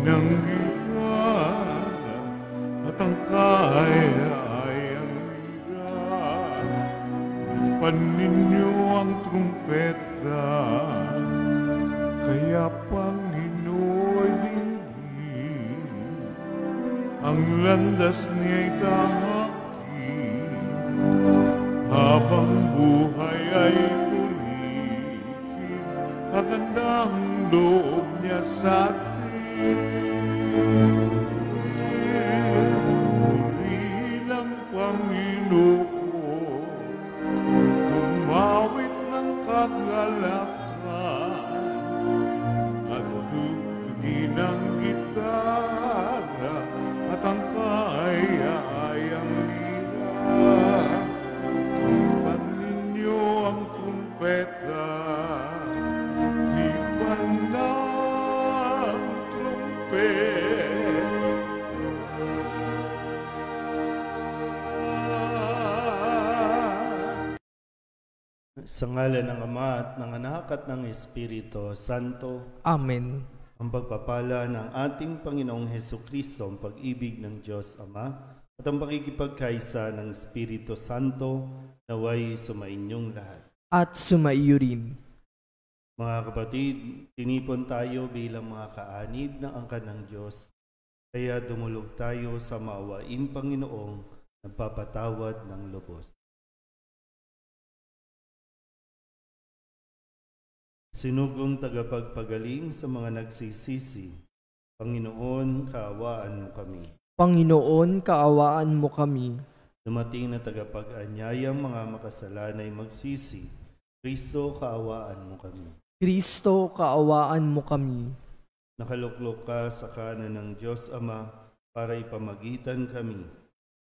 Pinanggihan at ang kaya-ayang hirap, ipan ninyo ang trumpeta, kaya Panginoon dinggin, ang landas niya'y tahakin, habang buhay ay purihin, haganda ang loob niya sa atin. Purihin ang Panginoon, umawit ng kagalakan, at tugtugin ang gitara at ang kaya-ayang lira. Ipan ninyo ang trumpeta, ipan ng trumpeta. Sa ngalan ng Ama at ng Anak at ng Espiritu Santo. Amen. Ang pagpapala ng ating Panginoong Hesukristo, ang pag-ibig ng Diyos Ama, at ang pakikipagkaisa ng Espiritu Santo, naway sumainyong lahat. At sumaiyo rin. Mga kapatid, tinipon tayo bilang mga kaanib ng angkan ng Diyos, kaya dumulog tayo sa maawaing Panginoong nagpapatawad ng lubos. Sinugong tagapagpagaling sa mga nagsisisi, Panginoon, kaawaan mo kami. Panginoon, kaawaan mo kami. Dumating na tagapag-anyayang mga makasalanay magsisi, Kristo, kaawaan mo kami. Kristo, kaawaan mo kami. Nakaluklok ka sa kanan ng Diyos Ama para ipamagitan kami.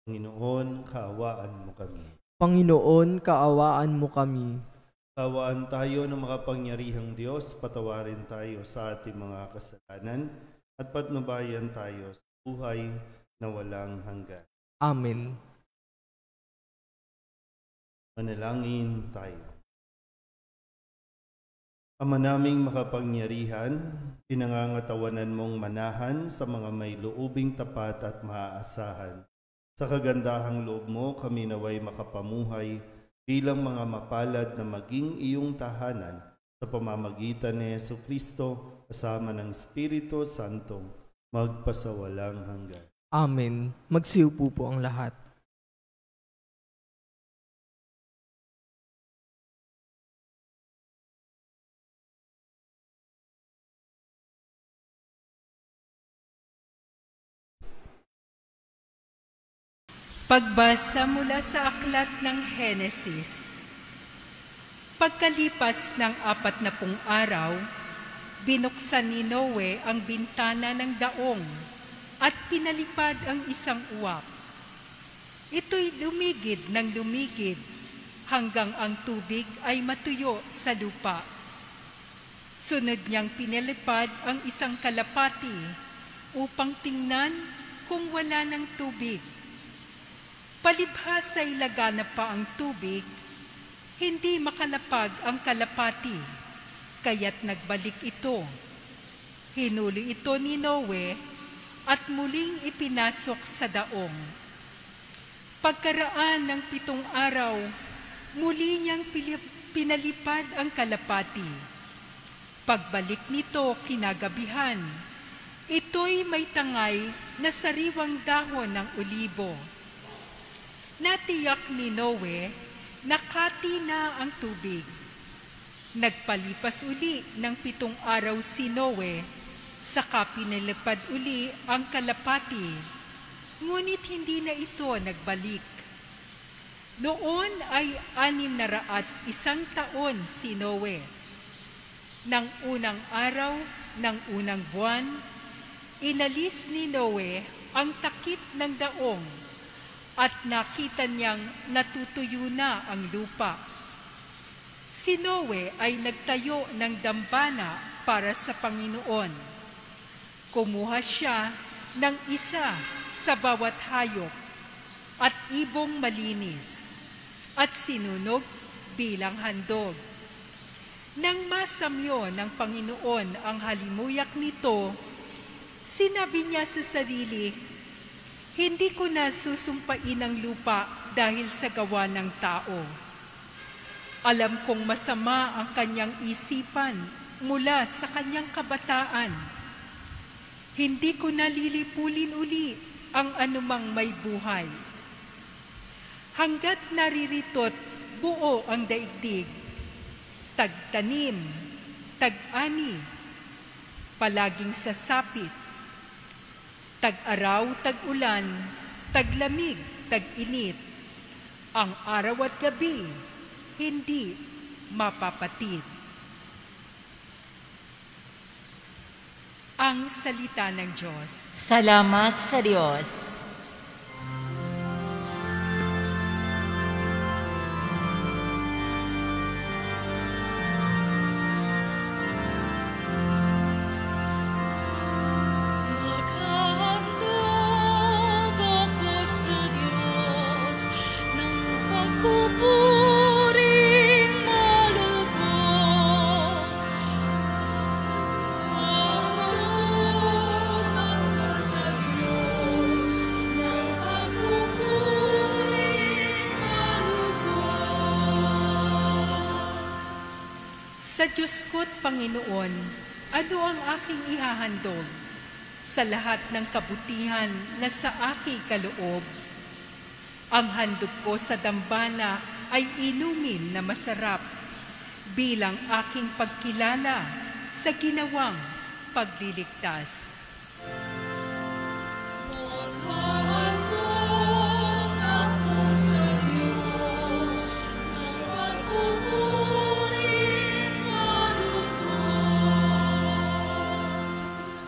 Panginoon, kaawaan mo kami. Panginoon, kaawaan mo kami. Kaawaan tayo ng makapangyarihang Diyos, patawarin tayo sa ating mga kasalanan at patnubayan tayo sa buhay na walang hanggan. Amen. Manalangin tayo. Ama naming makapangyarihan, pinangangatawanan mong manahan sa mga may loobing tapat at maaasahan. Sa kagandahang loob mo, kami naway makapamuhay bilang mga mapalad na maging iyong tahanan sa pamamagitan ni Jesucristo kasama ng Espiritu Santo magpasawalang hanggan. Amen. Magsiupo po ang lahat. Pagbasa mula sa aklat ng Henesis. Pagkalipas ng 40 araw, binuksan ni Noe ang bintana ng daong at pinalipad ang isang uwak. Ito'y lumigid ng lumigid hanggang ang tubig ay matuyo sa lupa. Sunod niyang pinalipad ang isang kalapati upang tingnan kung wala ng tubig. Palibhas ay laganap pa ang tubig, hindi makalapag ang kalapati, kaya't nagbalik ito. Hinuli ito ni Noe at muling ipinasok sa daong. Pagkaraan ng 7 araw, muli niyang pinalipad ang kalapati. Pagbalik nito kinagabihan, ito'y may tangay na sariwang dahon ng olibo. Natiyak ni Noe na kati na ang tubig. Nagpalipas uli ng 7 araw si Noe, saka pinalipad uli ang kalapati, ngunit hindi na ito nagbalik. Noon ay 601 taon si Noe. Nang unang araw ng unang buwan, inalis ni Noe ang takip ng daong at nakita niyang natutuyo na ang lupa. Si Noe ay nagtayo ng dambana para sa Panginoon. Kumuha siya ng isa sa bawat hayop at ibong malinis at sinunog bilang handog. Nang masamyo ng Panginoon ang halimuyak nito, Sinabi niya sa sarili, hindi ko na susumpain ang lupa dahil sa gawa ng tao. Alam kong masama ang kanyang isipan mula sa kanyang kabataan. Hindi ko nalilipulin uli ang anumang may buhay. Hanggat nariritot buo ang daigdig, tagtanim, tag-ani, palaging sasapit, tag-araw, tag-ulan, taglamig, tag-init, ang araw at gabi, hindi mapapatid. Ang salita ng Diyos. Salamat sa Diyos. Naghahandog ako sa Diyos ng pagpupuring malugod. Naghahandog ako sa Diyos ng pagpupuring malugod. Sa Diyos ko't Panginoon, ano ang aking ihahandog? Sa lahat ng kabutihan na sa aking kaloob, ang handog ko sa dambana ay inumin na masarap bilang aking pagkilala sa ginawang pagliligtas. Naghahandog ako sa Diyos ng pagpupuring malugod.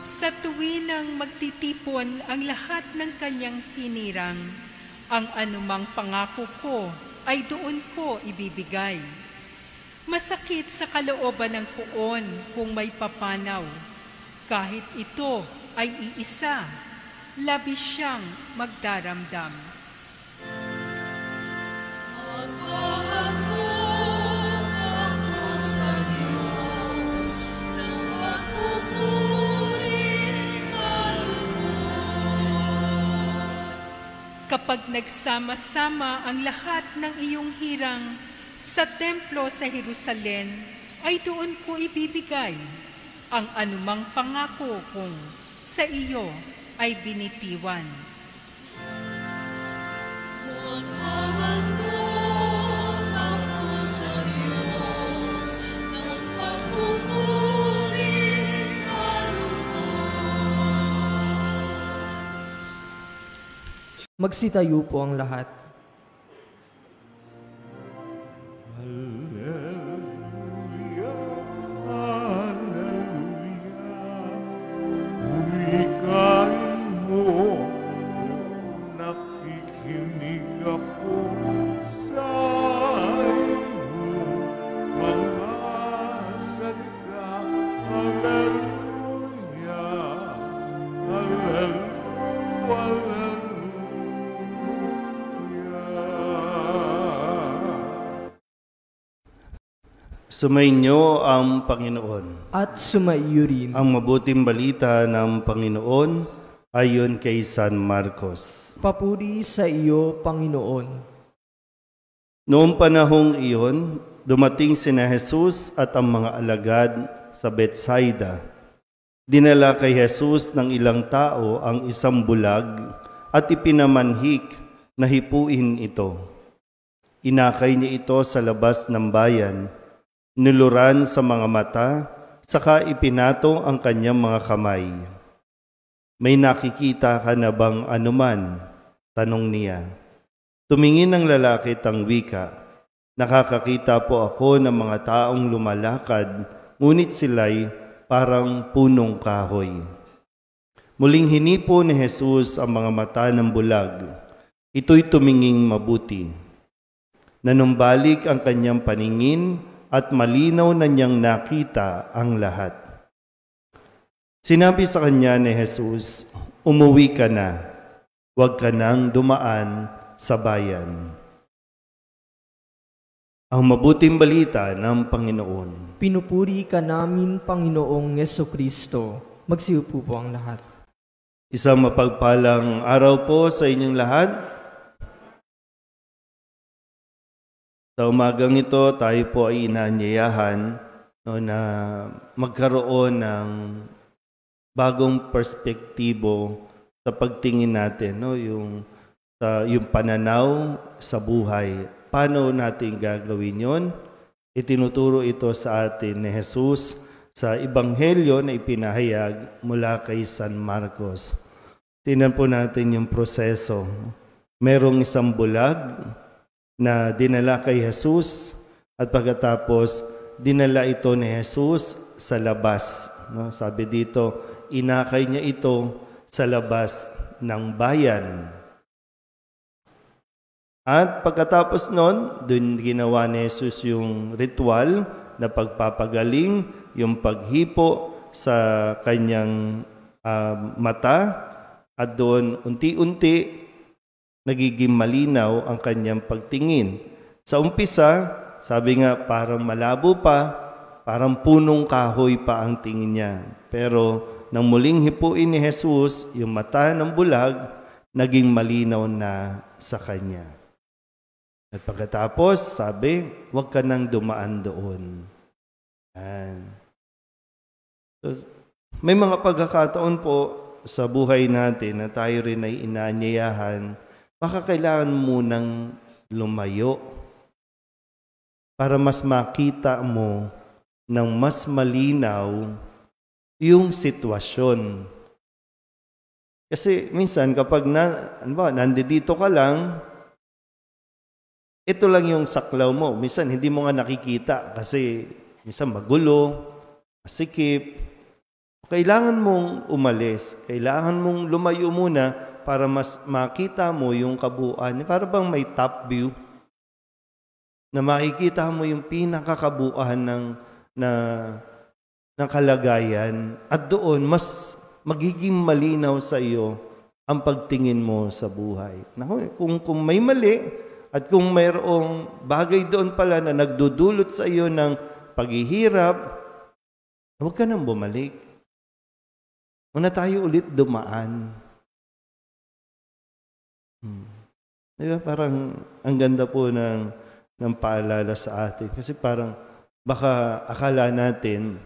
Sa tuwinang magtitipon ang lahat ng kanyang hinirang, ang anumang pangako ko ay doon ko ibibigay. Masakit sa kalooban ng puon kung may papanaw. Kahit ito ay iisa, labis siyang magdaramdam. Naghahandog ako sa Diyos ng pagpupuring malugod. Kapag nagsama-sama ang lahat ng iyong hirang sa templo sa Jerusalem, ay doon ko ibibigay ang anumang pangako kong sa iyo ay binitiwan. Naghahandog ako sa Diyos ng pagpupuring malugod. Magsitayo po ang lahat. Hallelujah, hallelujah. Wikain mo, nakikinig ako sa iyong mga salita. Hallelujah, hallelujah, hallelujah. Sumainyo ang Panginoon. At sumaiyo rin. Ang mabuting balita ng Panginoon ayon kay San Marcos. Papuri sa iyo, Panginoon. Noong panahong iyon, dumating sina Jesus at ang mga alagad sa Betsaida. Dinala kay Jesus ng ilang tao ang isang bulag at ipinamanhik na hipuin ito. Inakay niya ito sa labas ng bayan, nuluran sa mga mata, saka ipinato ang kanyang mga kamay. May nakikita ka na bang anuman? Tanong niya. Tumingin ang lalaki at ang wika. Nakakakita po ako ng mga taong lumalakad, ngunit sila'y parang punong kahoy. Muling hinipo ni Jesus ang mga mata ng bulag. Ito'y tuminging mabuti. Nanumbalik ang kanyang paningin at malinaw na niyang nakita ang lahat. Sinabi sa kanya ni Jesus, umuwi ka na, huwag ka nang dumaan sa bayan. Ang mabuting balita ng Panginoon. Pinupuri ka namin, Panginoong Yesukristo. Magsiupo po ang lahat. Isang mapagpalang araw po sa inyong lahat. Sa umagang ito, tayo po ay inaanyayahan na magkaroon ng bagong perspektibo sa pagtingin natin, yung pananaw sa buhay. Paano natin gagawin yon? Itinuturo ito sa atin ni Jesus sa Ebanghelyo na ipinahayag mula kay San Marcos. Tingnan po natin yung proseso. Merong isang bulag na dinala kay Jesus at pagkatapos dinala ito ni Jesus sa labas. Sabi dito, inakay niya ito sa labas ng bayan. At pagkatapos nun, dun ginawa ni Jesus yung ritual na pagpapagaling, yung paghipo sa kanyang mata, at doon unti-unti nagiging malinaw ang kanyang pagtingin. Sa umpisa, sabi nga parang malabo pa, parang punong kahoy pa ang tingin niya. Pero nang muling hipuin ni Jesus, yung mata ng bulag, naging malinaw na sa kanya. At pagkatapos, sabi, huwag ka nang dumaan doon. So, may mga pagkakataon po sa buhay natin na tayo rin ay inaanyayahan, baka kailangan munang lumayo para mas makita mo ng mas malinaw yung sitwasyon. Kasi minsan kapag nandito ka lang, ito lang yung saklaw mo. Minsan hindi mo nga nakikita kasi minsan magulo, masikip. Kailangan mong umalis. Kailangan mong lumayo muna para mas makita mo yung kabuuan. Para bang may top view na makikita mo yung pinakakabuuan ng kalagayan. At doon, mas magiging malinaw sa iyo ang pagtingin mo sa buhay. Kung may mali at kung mayroong bagay doon pala na nagdudulot sa iyo ng paghihirap, huwag ka nang bumalik. Una tayo ulit dumaan. Diba? Parang ang ganda po ng paalala sa atin. Kasi parang baka akala natin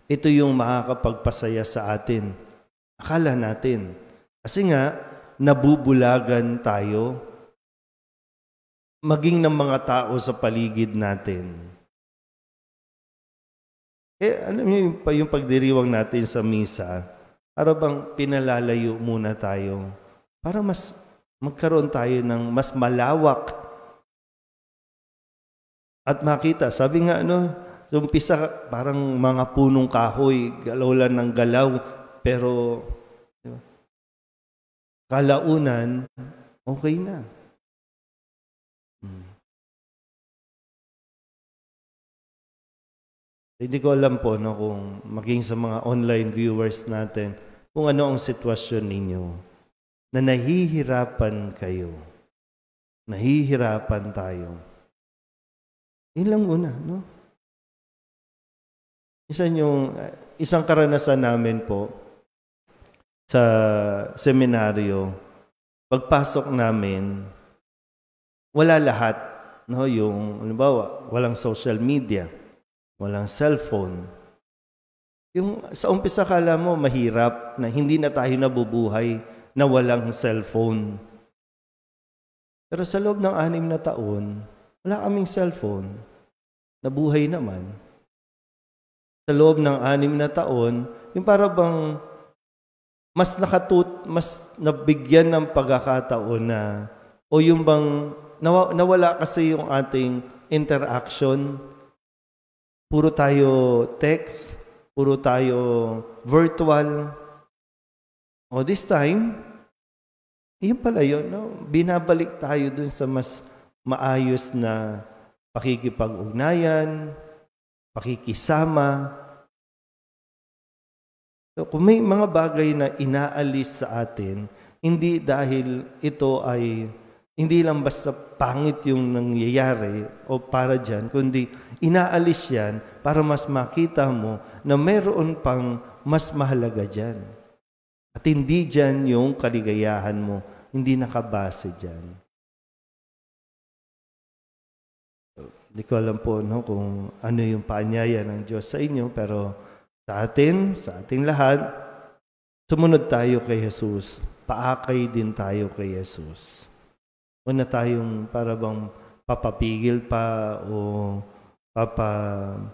ito yung makakapagpasaya sa atin. Akala natin. Kasi nga, nabubulagan tayo maging ng mga tao sa paligid natin. Alam niyo yung pagdiriwang natin sa misa, para bang pinalalayo muna tayo para mas magkaroon tayo ng mas malawak at makita. Sabi nga, sa umpisa parang mga punong kahoy, galaw lang ng galaw, pero kalaunan, okay na. Hindi ko alam po kung maging sa mga online viewers natin, kung ano ang sitwasyon ninyo na nahihirapan kayo. Nahihirapan tayo. Yun lang una, Isang karanasan namin po sa seminaryo, pagpasok namin, wala lahat. Yung, halimbawa, walang social media. Walang cellphone. Yung sa umpisa kala mo mahirap na hindi na tayo nabubuhay na walang cellphone. Pero sa loob ng 6 na taon, wala kaming cellphone. Nabuhay naman. Sa loob ng 6 na taon, yung para bang mas nabigyan ng pagkakataon na o yung bang nawala kasi yung ating interaction. Puro tayo text, puro tayo virtual. O this time, yun pala yun, binabalik tayo dun sa mas maayos na pakikipag-ugnayan, pakikisama. So, kung may mga bagay na inaalis sa atin, hindi dahil ito ay hindi lang basta pangit yung nangyayari o para dyan, kundi inaalis yan para mas makita mo na mayroon pang mas mahalaga dyan. At hindi dyan yung kaligayahan mo, hindi nakabase dyan. Hindi ko alam po kung ano yung paanyaya ng Diyos sa inyo, pero sa ating lahat, sumunod tayo kay Jesus. Paakay din tayo kay Jesus. Una tayong para bang papapigil pa o papatagal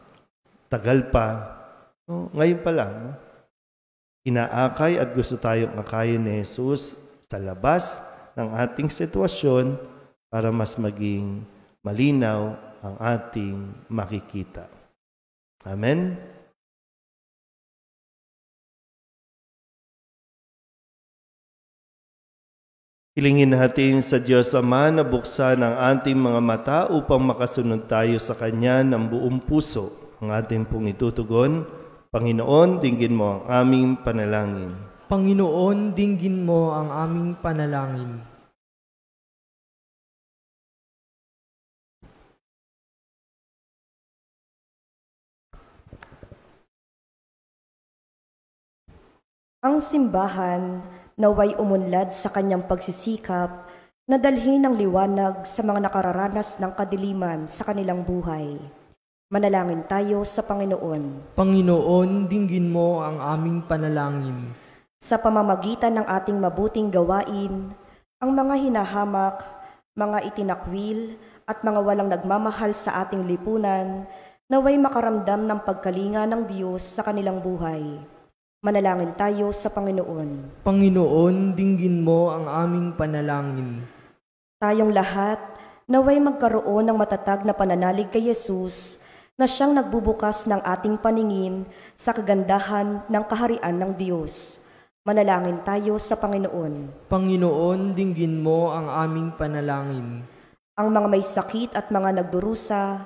pa. Ngayon pa lang, inaakay at gusto tayong akayin ni Jesus sa labas ng ating sitwasyon para mas maging malinaw ang ating makikita. Amen? Hilingin natin sa Diyos Ama na buksan ang ating mga mata upang makasunod tayo sa Kanya ng buong puso. Ang ating pong itutugon, Panginoon, dinggin mo ang aming panalangin. Panginoon, dinggin mo ang aming panalangin. Ang simbahan naway umunlad sa kanyang pagsisikap na dalhin ng liwanag sa mga nakararanas ng kadiliman sa kanilang buhay. Manalangin tayo sa Panginoon. Panginoon, dinggin mo ang aming panalangin. Sa pamamagitan ng ating mabuting gawain, ang mga hinahamak, mga itinakwil, at mga walang nagmamahal sa ating lipunan, naway makaramdam ng pagkalinga ng Diyos sa kanilang buhay. Manalangin tayo sa Panginoon. Panginoon, dinggin mo ang aming panalangin. Tayong lahat, naway magkaroon ng matatag na pananalig kay Jesus na siyang nagbubukas ng ating paningin sa kagandahan ng kaharian ng Diyos. Manalangin tayo sa Panginoon. Panginoon, dinggin mo ang aming panalangin. Ang mga may sakit at mga nagdurusa,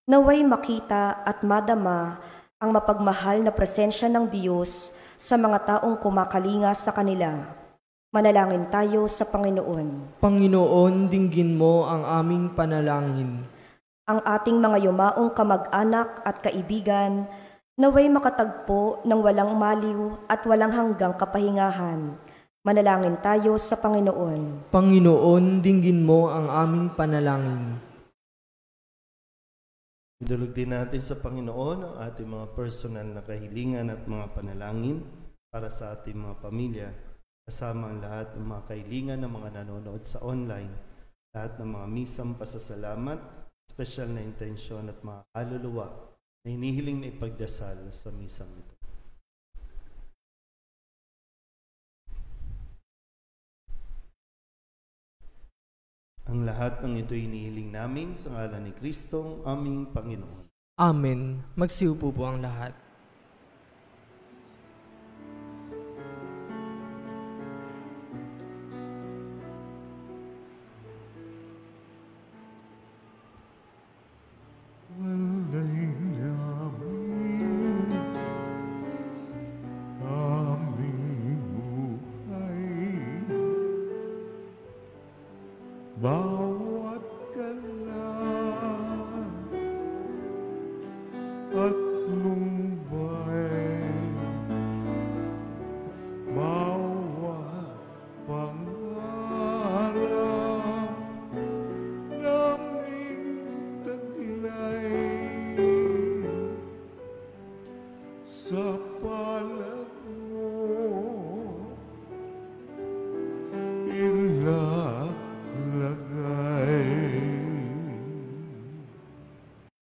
naway makita at madama ang mapagmahal na presensya ng Diyos sa mga taong kumakalinga sa kanila. Manalangin tayo sa Panginoon. Panginoon, dinggin mo ang aming panalangin. Ang ating mga yumaong kamag-anak at kaibigan, naway makatagpo ng walang maliw at walang hanggang kapahingahan. Manalangin tayo sa Panginoon. Panginoon, dinggin mo ang aming panalangin. Idulog din natin sa Panginoon ang ating mga personal na kahilingan at mga panalangin para sa ating mga pamilya, kasama ang lahat ng mga kahilingan ng mga nanonood sa online, lahat ng mga misang pasasalamat, special na intensyon at mga kaluluwa na hinihiling na ipagdasal sa misang ito. Ang lahat ng ito hinihiling namin sa ngalan ni Kristong aming Panginoon. Amen. Magsiupo po ang lahat. Walay namin aming buhay, bawat kalan at lumbay, bawat pangarap naming taglay, sa palad mo ilalagay.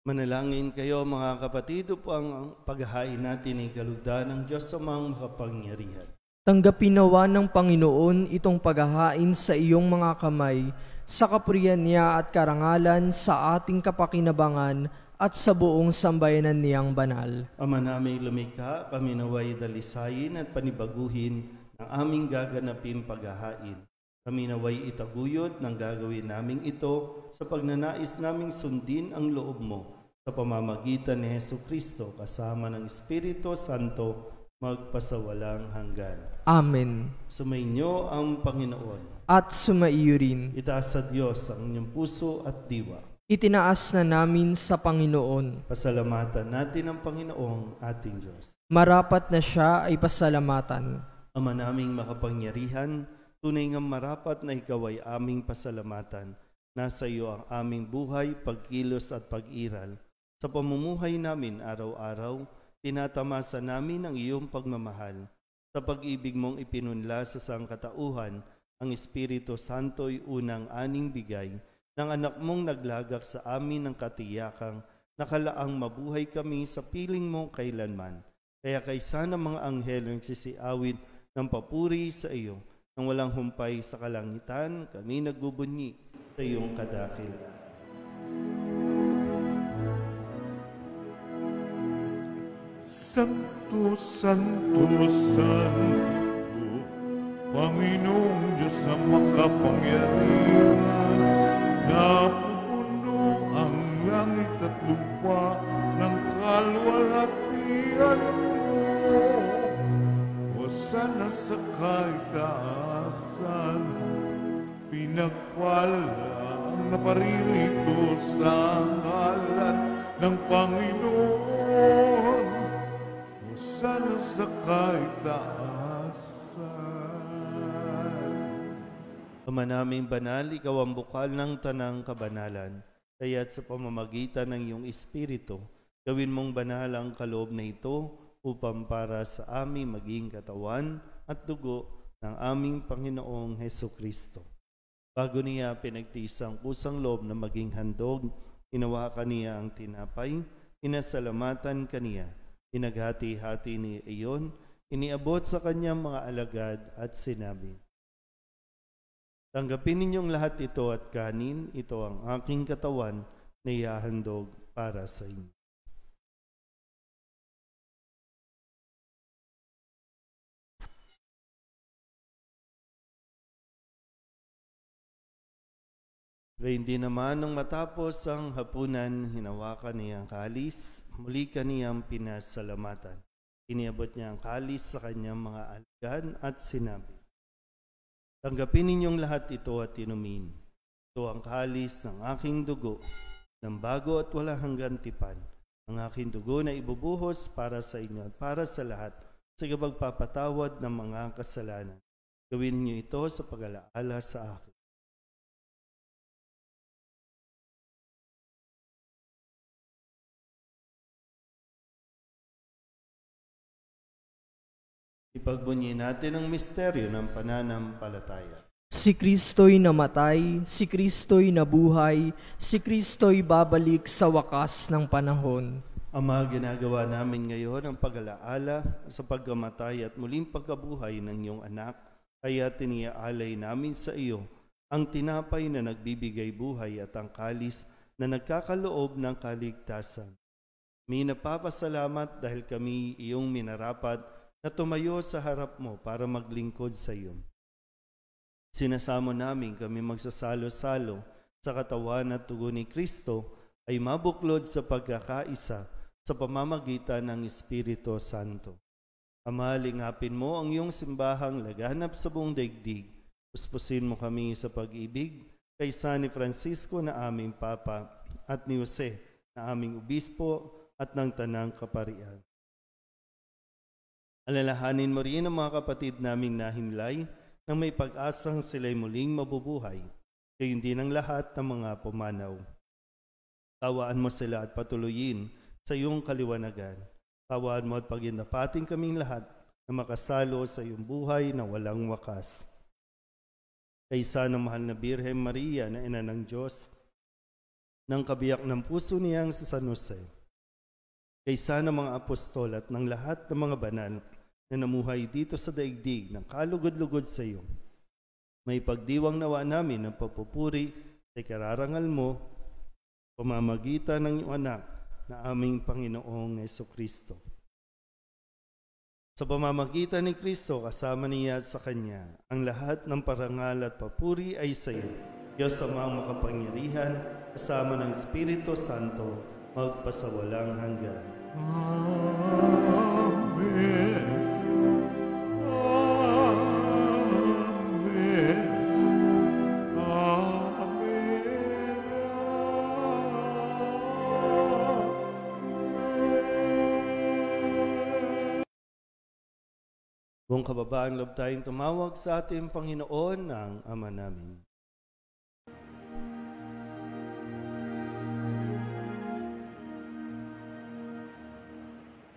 Manalangin kayo mga kapatid upang ang paghahain natin ay kalugdan ng Diyos Amang makapangyarihan. Tanggapin nawa ng Panginoon itong paghahain sa iyong mga kamay, sa kapurihan niya at karangalan sa ating kapakinabangan at sa buong sambayanan niyang banal. Ama naming lumikha, kami naway dalisayin at panibaguhin ang aming gaganapin paghahain. Kami naway itaguyod ng gagawin naming ito sa pagnanais naming sundin ang loob mo sa pamamagitan ni Jesucristo kasama ng Espiritu Santo magpasawalang hanggan. Amen. Sumainyo ang Panginoon. At sumaiyo rin. Itaas sa Diyos ang inyong puso at diwa. Itinaas na namin sa Panginoon. Pasalamatan natin ang Panginoong ating Diyos. Marapat na siya ay pasalamatan. Ama naming makapangyarihan, tunay nga marapat na ikaw ay aming pasalamatan. Nasa iyo ang aming buhay, pagkilos at pag-iral. Sa pamumuhay namin araw-araw, tinatamasa namin ang iyong pagmamahal. Sa pag-ibig mong ipinunla sa sangkatauhan, ang Espiritu Santo'y unang aning bigay ng anak mong naglagak sa amin ng katiyakang nakalaang mabuhay kami sa piling mo kailanman. Kaya kaysa ng mga anghel ang sisiawit ng papuri sa iyo, nang walang humpay sa kalangitan, kami nagbubunyi sa iyong kadakilaan. Santo, Santo, Santo, Panginoong Diyos na makapangyarihan, napupuno ang langit at lupa ng kalwalhatian mo. Hosana sa kaitaasan, pinagpala ang naparirito sa ngalan ng Panginoon. Hosana sa kaitaasan. Ama naming banal, ikaw ang bukal ng tanang kabanalan. Kaya't sa pamamagitan ng iyong Espiritu, gawin mong banal ang kaloob na ito upang para sa aming maging katawan at dugo ng aming Panginoong Hesukristo. Bago niya pinagtiis ang kusang loob na maging handog, hinawakan niya ang tinapay, inasalamatan kaniya, inaghati-hati ni iyon, iniabot sa kanyang mga alagad at sinabi, tanggapin ninyong lahat ito at kanin, ito ang aking katawan na ihahandog para sa inyo. Gayun din naman nung matapos ang hapunan, hinawakan niya ang kalis, muli kaniyang pinasalamatan. Iniabot niya ang kalis sa kanyang mga alagad at sinabi, tanggapin ninyong lahat ito at inumin. Ito ang kalis ng aking dugo, ng bago at walang hanggang tipan. Ang aking dugo na ibubuhos para sa inyo at para sa lahat sa pagpapatawad ng mga kasalanan. Gawin niyo ito sa pag-alaala sa akin. Ipagbunyi natin ang misteryo ng pananampalataya. Si Kristo'y namatay, si Kristo'y nabuhay, si Kristo'y babalik sa wakas ng panahon. Ama, ginagawa namin ngayon ang pag-alaala sa pagkamatay at muling pagkabuhay ng iyong anak, kaya tiniaalay namin sa iyo ang tinapay na nagbibigay buhay at ang kalis na nagkakaloob ng kaligtasan. May napapasalamat dahil kami iyong minarapat na tumayo sa harap mo para maglingkod sa iyo. Sinasamo namin kami magsasalo-salo sa katawan at dugo ni Kristo ay mabuklod sa pagkakaisa sa pamamagitan ng Espiritu Santo. Ama, lingapin mo ang iyong simbahang laganap sa buong daigdig. Puspusin mo kami sa pag-ibig kaysa ni Francisco na aming Papa at ni Jose na aming Obispo at ng Tanang Kaparian. Alalahanin mo rin ang mga kapatid naming nahimlay nang may pag-asang sila'y muling mabubuhay, gayon din ang lahat ng mga pumanaw. Tawaan mo sila at patuloyin sa iyong kaliwanagan. Tawaan mo at pagindapating kaming lahat na makasalo sa iyong buhay na walang wakas. Kaysa ng mahal na Birhen Maria na ina ng Diyos, ng kabiyak ng puso niyang sa San Jose, kaysa ng mga apostol at ng lahat ng mga banal na namuhay dito sa daigdig ng kalugod-lugod sa iyo. May pagdiwang nawa namin ng papupuri sa ikararangal mo, pamamagitan ng iyong anak na aming Panginoong Hesukristo. Sa pamamagitan ni Kristo, kasama niya at sa Kanya, ang lahat ng parangal at papuri ay sa iyo, Diyos Amang makapangyarihan, kasama ng Espiritu Santo, magpasawalang hanggan. Amen. Buong kababaan loob tayong tumawag sa ating Panginoon ng Ama namin.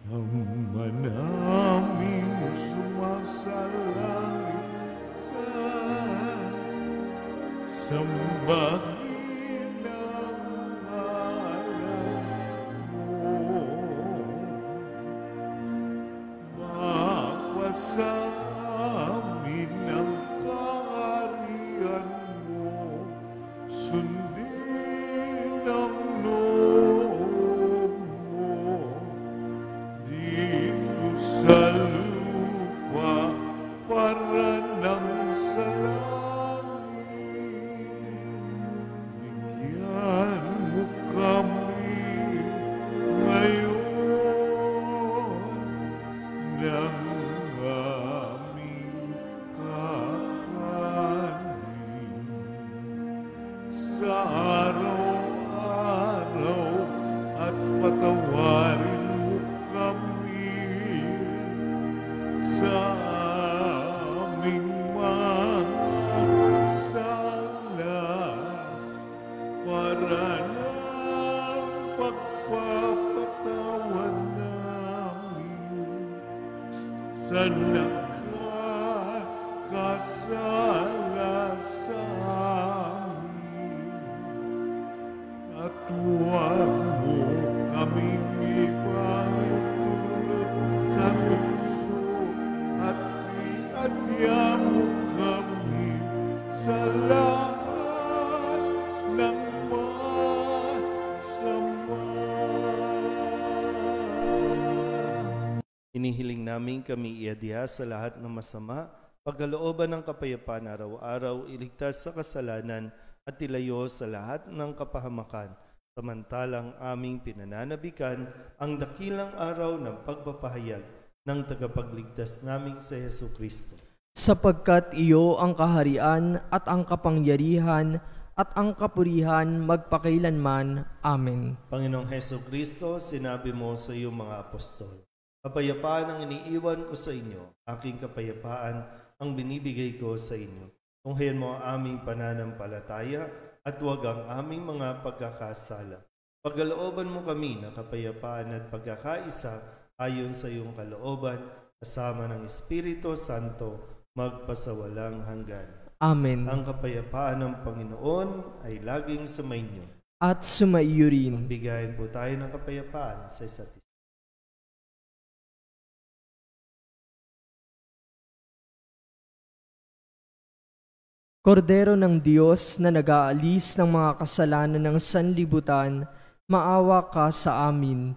Ama namin sumasalangit ka, sambahin ang ngalan mo. Mapasa amin ang kaharian mo, sundin ang loob mo dito sa lupa para nang sa langit. Bigyan mo kami ngayon ng aming kakanin sa araw-araw at patawarin mo kami sa aming mga sala para ng pagpapatawad namin sa nakakasala sa amin. At huwag mo kaming ipahintulot sa tukso at iadya mo kami sa lahat ng masama. Inihiling namin kami iadya sa lahat ng masama, pagkalooban ng kapayapaan araw-araw, iligtas sa kasalanan at ilayo sa lahat ng kapahamakan, samantalang aming pinananabikan ang dakilang araw ng pagpapahayag ng tagapagligtas naming sa Jesucristo. Sapagkat iyo ang kaharian at ang kapangyarihan at ang kapurihan magpakailanman. Amen. Panginoong Jesucristo, sinabi mo sa iyong mga apostol, kapayapaan ang iniiwan ko sa inyo, aking kapayapaan ang binibigay ko sa inyo. Tunghayan mo ang aming pananampalataya at huwag ang aming mga pagkakasala. Pagkalooban mo kami ng kapayapaan at pagkakaisa ayon sa iyong kalooban, kasama ng Espiritu Santo, magpasawalang hanggan. Amen. Ang kapayapaan ng Panginoon ay laging sumainyo. At sumaiyo rin. Bigayin po tayo ng kapayapaan sa isa't isa. Kordero ng Diyos na nag-aalis ng mga kasalanan ng sanlibutan, maawa ka sa amin.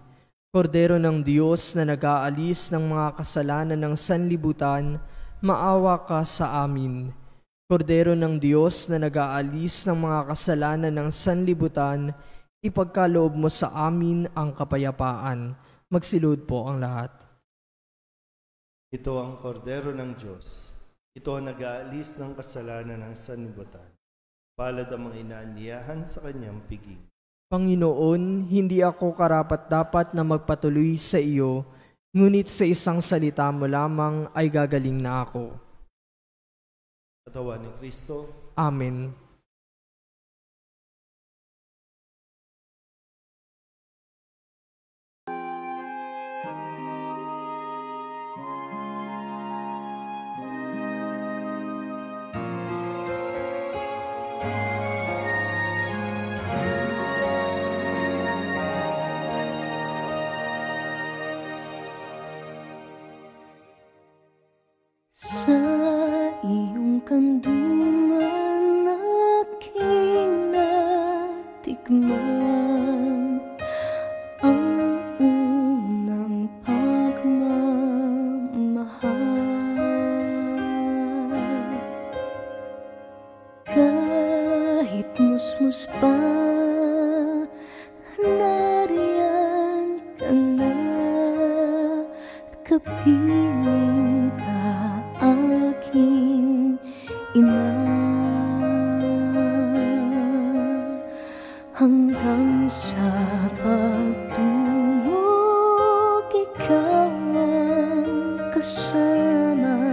Kordero ng Diyos na nag-aalis ng mga kasalanan ng sanlibutan, maawa ka sa amin. Kordero ng Diyos na nag-aalis ng mga kasalanan ng sanlibutan, ipagkaloob mo sa amin ang kapayapaan. Magsilud po ang lahat. Ito ang kordero ng Diyos. Ito ang nag-aalis ng kasalanan ng sanlibutan. Palad ang mga inaanyayahan sa kanyang piging. Panginoon, hindi ako karapat-dapat na magpatuloy sa iyo, ngunit sa isang salita mo lamang ay gagaling na ako. Katawan ni Kristo. Amen. Sa iyong kandungan aking natikman ang unang pagmamahal. Kahit musmus pa, nariyan ka na, kapiling ka aking ina. Hanggang sa pagtulog, ikaw ang kasama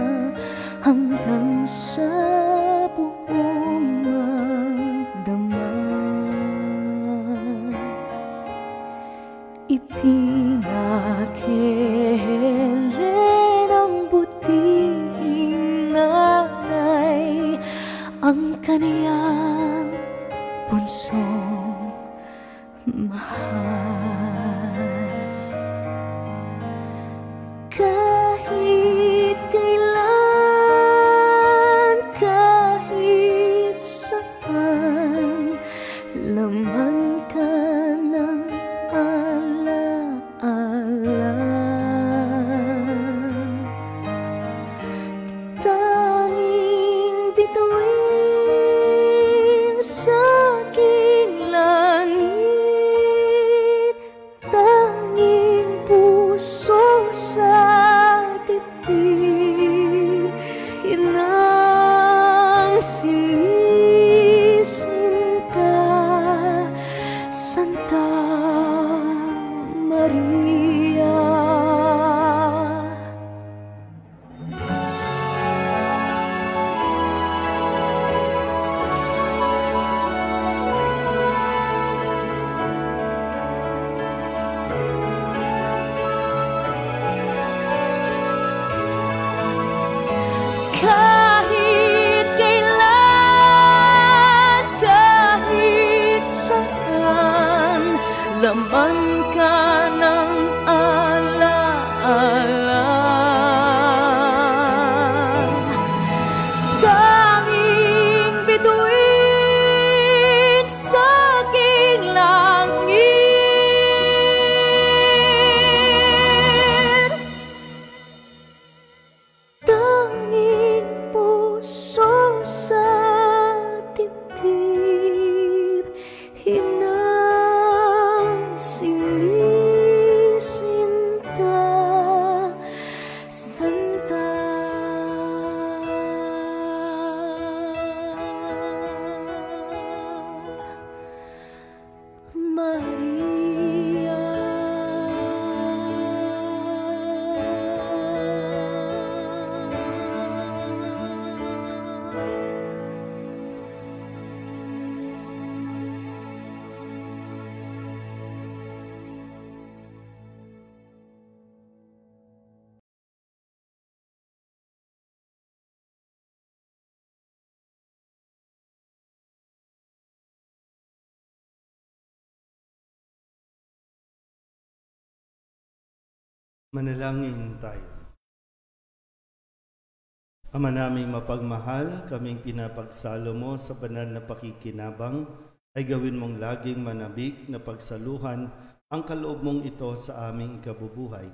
laman ka ng alaala. Tanging bituin sa aking langit, tanging puso sa dibdib, sinta Santa. Maria. Manalangin tayo. Ama naming mapagmahal, kaming pinapagsalo mo sa banal na pakikinabang, ay gawin mong laging manabik na pagsaluhan ang kaloob mong ito sa aming ikabubuhay.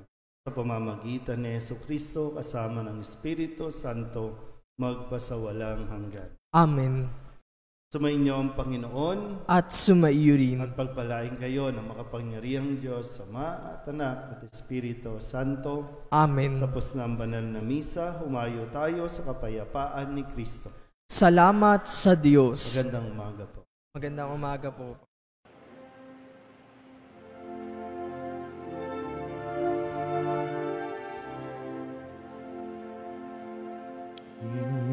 Sa pamamagitan ni Jesucristo kasama ng Espiritu Santo, magpasawalang hanggan. Amen. Sumainyo ang Panginoon At sumaiyo rin. at pagpalain kayo ng makapangyarihang Diyos, Ama at Anak at Espiritu Santo. Amen. Tapos na ang banal na misa, humayo tayo sa kapayapaan ni Kristo. Salamat sa Diyos. Magandang umaga po. Magandang umaga po. Ginoo